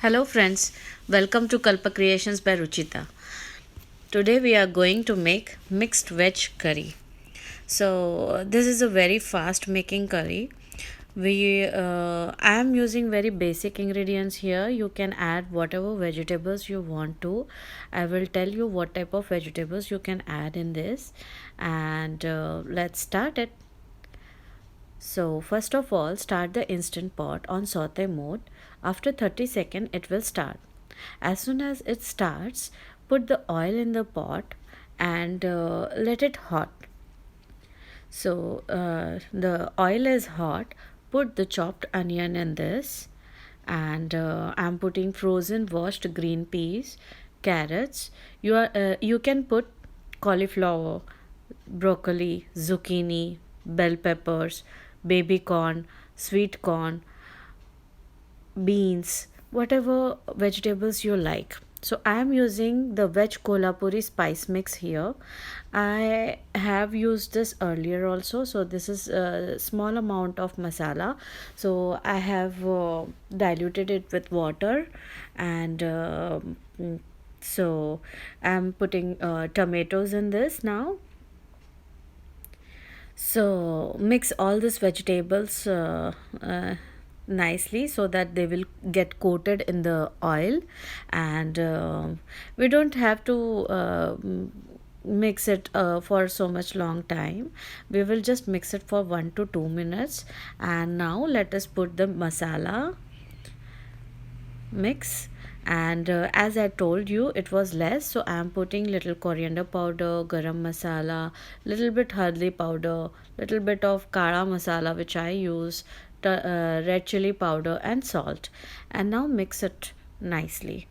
Hello friends, welcome to Kalpa Creations by Ruchita. Today we are going to make mixed veg curry. So this is a very fast making curry. I am using very basic ingredients here. You can add whatever vegetables you want to. I will tell you what type of vegetables you can add in this, and let's start it. So first of all, start the instant pot on saute mode. After 30 seconds, it will start. As soon as it starts, put the oil in the pot and let it hot. So the oil is hot. Put the chopped onion in this, and I'm putting frozen washed green peas, carrots. You can put cauliflower, broccoli, zucchini, bell peppers, baby corn, sweet corn, beans, whatever vegetables you like. So I am using the veg kolhapuri spice mix here. I have used this earlier also, so this is a small amount of masala. So I have diluted it with water, and so I'm putting tomatoes in this now. So mix all these vegetables nicely so that they will get coated in the oil, and we don't have to mix it for so much long time. We will just mix it for 1 to 2 minutes, and now let us put the masala mix. And as I told you, it was less, so I am putting little coriander powder, garam masala, little bit haldi powder, little bit of kara masala which I use, red chili powder and salt, and now mix it nicely.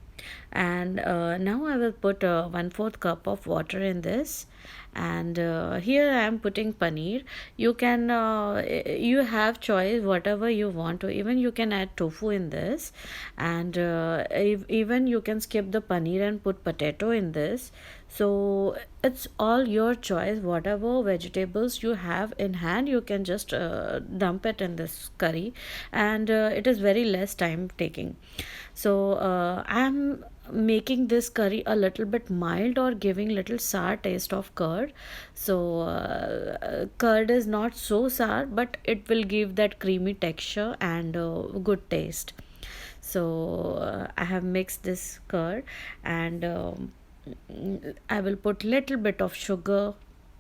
And now I will put 1/4 cup of water in this, and here I am putting paneer. You have choice whatever you want to. Even you can add tofu in this, and even you can skip the paneer and put potato in this. So it's all your choice. Whatever vegetables you have in hand, you can just dump it in this curry, and it is very less time taking. So I'm making this curry a little bit mild or giving little sour taste of curd. So curd is not so sour, but it will give that creamy texture and good taste. So I have mixed this curd, and I will put little bit of sugar.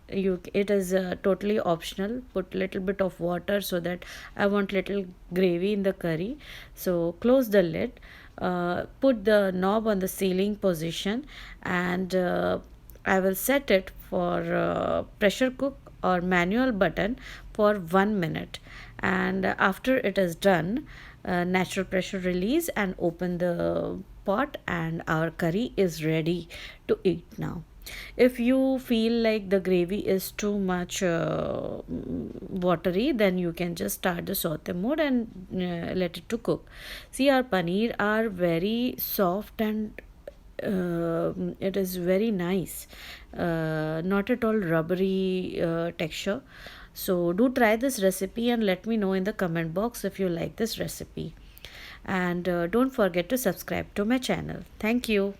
It is totally optional. Put little bit of water so that I want little gravy in the curry. So close the lid, put the knob on the sealing position, and I will set it for pressure cook or manual button for 1 minute. And after it is done, natural pressure release and open the pot, and our curry is ready to eat now. If you feel like the gravy is too much watery, then you can just start the saute mode and let it to cook. See, our paneer are very soft, and it is very nice, not at all rubbery texture. So do try this recipe and let me know in the comment box if you like this recipe, and don't forget to subscribe to my channel. Thank you.